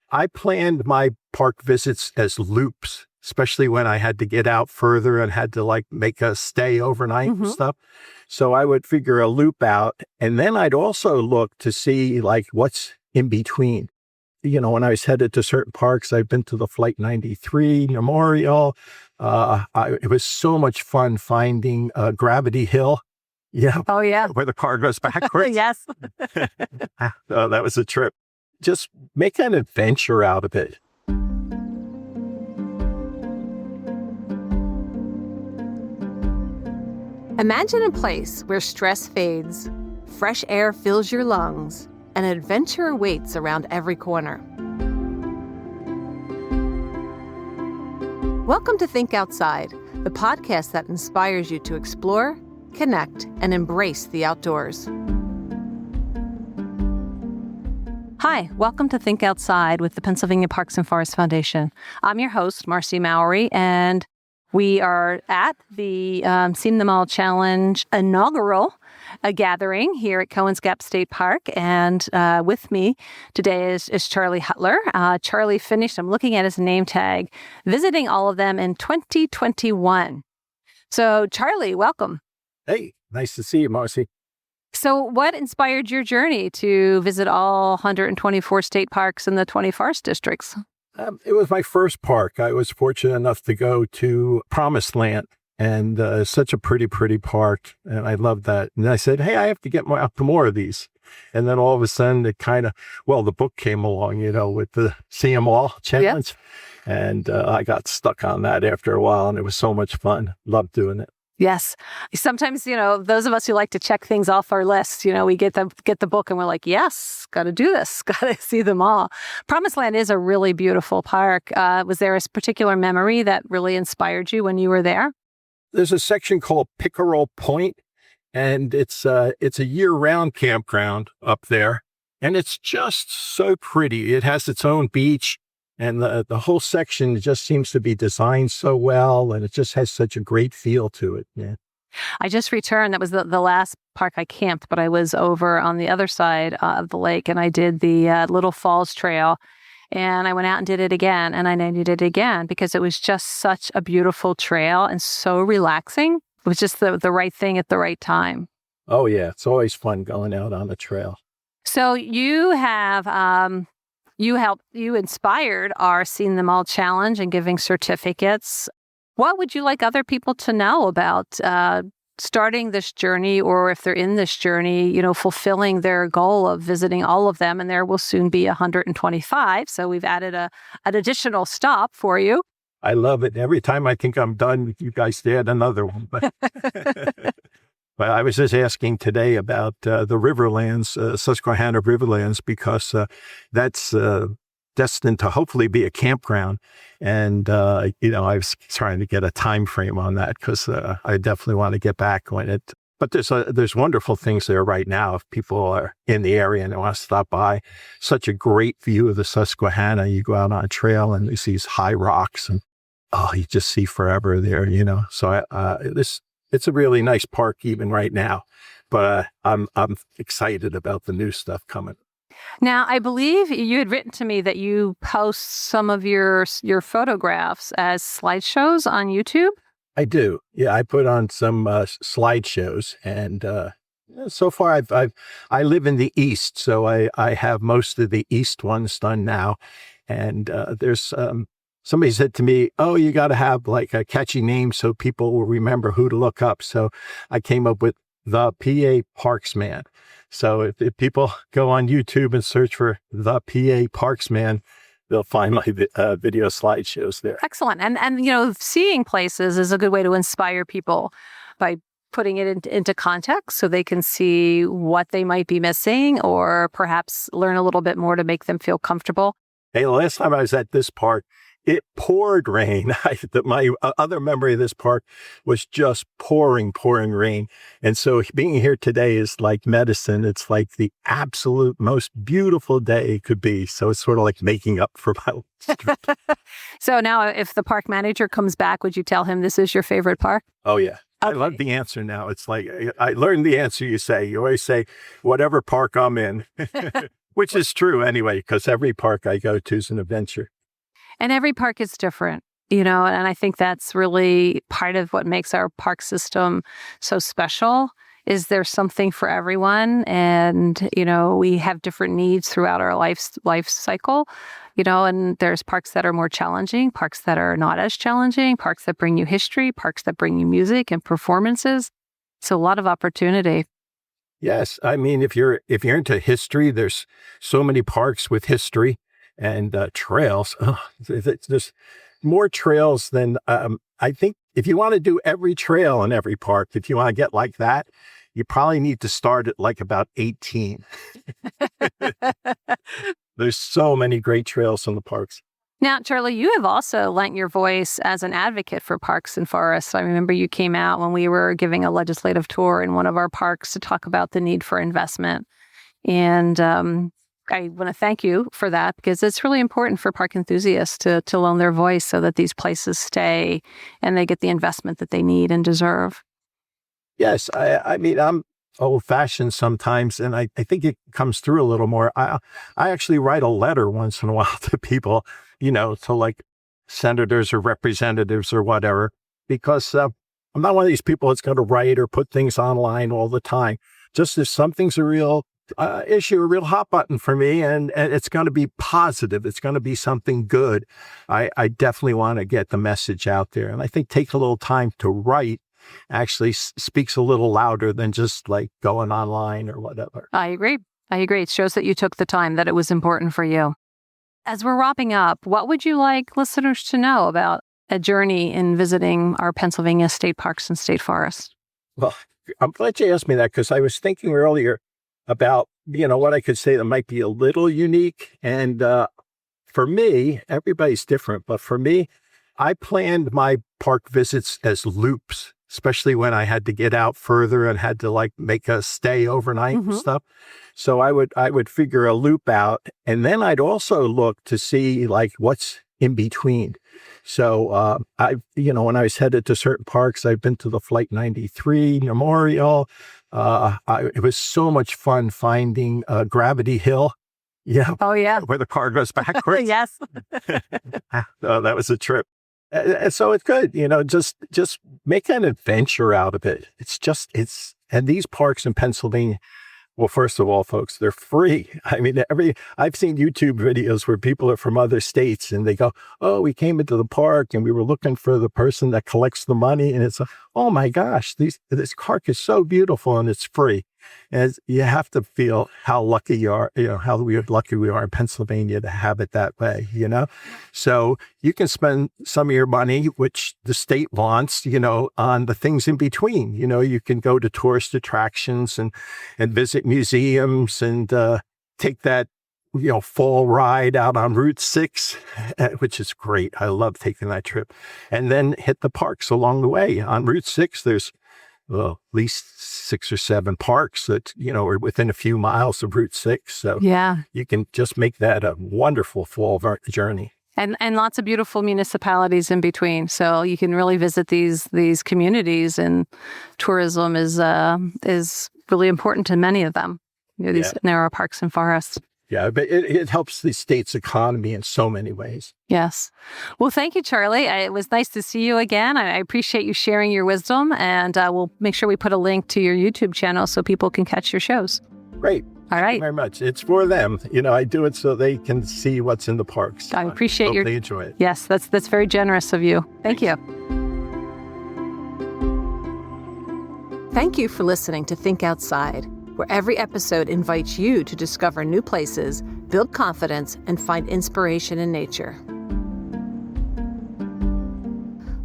I planned my park visits as loops, especially when I had to get out further and had to like make a stay overnight and stuff. So I would figure a loop out, and then I'd also look to see like what's in between. When I was headed to certain parks, I've been to the Flight 93 Memorial. It was so much fun finding Gravity Hill. Yeah. Oh, yeah. Where the car goes backwards. Yes. Oh, that was a trip. Just make an adventure out of it. Imagine a place where stress fades, fresh air fills your lungs, and adventure awaits around every corner. Welcome to Think Outside, the podcast that inspires you to explore, connect, and embrace the outdoors. Hi, welcome to Think Outside with the Pennsylvania Parks and Forest Foundation. I'm your host, Marci Mowery, and we are at the Seen Them All Challenge inaugural gathering here at Cohen's Gap State Park. And with me today is Charlie Hutler. Charlie finished, I'm looking at his name tag, visiting all of them in 2021. So Charlie, welcome. Hey, nice to see you, Marci. So what inspired your journey to visit all 124 state parks in the 20 forest districts? It was my first park. I was fortunate enough to go to Promised Land, and such a pretty park, and I loved that. And I said, hey, I have to get out to more of these. And then all of a sudden, the book came along, with the See 'em All Challenge. Yep. And I got stuck on that after a while, and it was so much fun. Loved doing it. Yes. Sometimes, those of us who like to check things off our list, we get the book and we're like, yes, got to do this, got to see them all. Promised Land is a really beautiful park. Was there a particular memory that really inspired you when you were there? There's a section called Pickerel Point, and it's a year-round campground up there, and it's just so pretty. It has its own beach. And the whole section just seems to be designed so well, and it just has such a great feel to it. Yeah. I just returned. That was the last park I camped, but I was over on the other side of the lake, and I did the Little Falls Trail. And I went out and did it again, and I did it again because it was just such a beautiful trail and so relaxing. It was just the right thing at the right time. Oh, yeah. It's always fun going out on the trail. So you have... You inspired our Seen Them All Challenge and giving certificates. What would you like other people to know about starting this journey, or if they're in this journey, fulfilling their goal of visiting all of them? And there will soon be 125. So we've added an additional stop for you. I love it. Every time I think I'm done, you guys add another one. But But I was just asking today about the Riverlands, Susquehanna Riverlands, because that's destined to hopefully be a campground. And, I was trying to get a time frame on that because I definitely want to get back on it. But there's wonderful things there right now. If people are in the area and they want to stop by, such a great view of the Susquehanna. You go out on a trail and there's these high rocks, and you just see forever there. So it's a really nice park even right now, but I'm excited about the new stuff coming. Now, I believe you had written to me that you post some of your photographs as slideshows on YouTube. I do. Yeah, I put on some slideshows, and so far I live in the East, so I have most of the East ones done now, and there's somebody said to me, oh, you got to have like a catchy name so people will remember who to look up. So I came up with the PA Parksman. So if people go on YouTube and search for the PA Parksman, they'll find my video slideshows there. Excellent. And seeing places is a good way to inspire people by putting it into context so they can see what they might be missing, or perhaps learn a little bit more to make them feel comfortable. Hey, the last time I was at this park, it poured rain. My other memory of this park was just pouring rain. And so being here today is like medicine. It's like the absolute most beautiful day it could be. So it's sort of like making up for my trip. So now if the park manager comes back, would you tell him this is your favorite park? Oh, yeah. Okay. I love the answer now. It's like, I learned the answer you say. You always say, whatever park I'm in. Which is true anyway, because every park I go to is an adventure. And every park is different, and I think that's really part of what makes our park system so special is there's something for everyone. And, we have different needs throughout our life cycle, and there's parks that are more challenging, parks that are not as challenging, parks that bring you history, parks that bring you music and performances. So a lot of opportunity. Yes. I mean, if you're into history, there's so many parks with history and trails. Oh, there's more trails than I think. If you want to do every trail in every park, if you want to get like that, you probably need to start at like about 18. There's so many great trails in the parks. Now, Charlie, you have also lent your voice as an advocate for parks and forests. I remember you came out when we were giving a legislative tour in one of our parks to talk about the need for investment. And I want to thank you for that because it's really important for park enthusiasts to loan their voice so that these places stay and they get the investment that they need and deserve. Yes. I mean, I'm old-fashioned sometimes, and I think it comes through a little more. I actually write a letter once in a while to people, to like senators or representatives or whatever, because I'm not one of these people that's going to write or put things online all the time. Just if something's a real issue, a real hot button for me, and it's going to be positive, it's going to be something good, I definitely want to get the message out there. And I think take a little time to write actually speaks a little louder than just like going online or whatever. I agree. It shows that you took the time, that it was important for you. As we're wrapping up, what would you like listeners to know about a journey in visiting our Pennsylvania state parks and state forests? Well, I'm glad you asked me that because I was thinking earlier about, what I could say that might be a little unique. And for me, everybody's different. But for me, I planned my park visits as loops, especially when I had to get out further and had to like make a stay overnight and stuff. So I would figure a loop out, and then I'd also look to see like what's in between. So when I was headed to certain parks, I've been to the Flight 93 Memorial. It was so much fun finding Gravity Hill. Yeah. Oh yeah. Where the car goes backwards. Yes. Oh, that was a trip. And so it's good, just make an adventure out of it. And these parks in Pennsylvania, well, first of all, folks, they're free. I mean, I've seen YouTube videos where people are from other states and they go, oh, we came into the park and we were looking for the person that collects the money. And it's, oh my gosh, this park is so beautiful and it's free. And you have to feel how lucky you are, how lucky we are in Pennsylvania to have it that way, So you can spend some of your money, which the state wants, on the things in between. You can go to tourist attractions and visit museums and take that, fall ride out on Route 6, which is great. I love taking that trip. And then hit the parks along the way. On Route 6, there's at least 6 or 7 parks that, are within a few miles of Route 6. So yeah, you can just make that a wonderful fall journey. And lots of beautiful municipalities in between. So you can really visit these communities, and tourism is really important to many of them. These narrow parks and forests. Yeah, but it helps the state's economy in so many ways. Yes. Well, thank you, Charlie. It was nice to see you again. I appreciate you sharing your wisdom, and we'll make sure we put a link to your YouTube channel so people can catch your shows. Great. All right. Thank you very much. It's for them. I do it so they can see what's in the parks. I appreciate Hope they enjoy it. Yes, that's very generous of you. Thank you. Thank you for listening to Think Outside, where every episode invites you to discover new places, build confidence, and find inspiration in nature.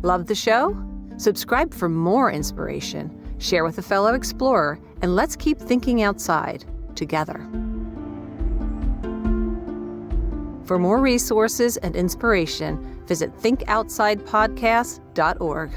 Love the show? Subscribe for more inspiration, share with a fellow explorer, and let's keep thinking outside together. For more resources and inspiration, visit thinkoutsidepodcast.org.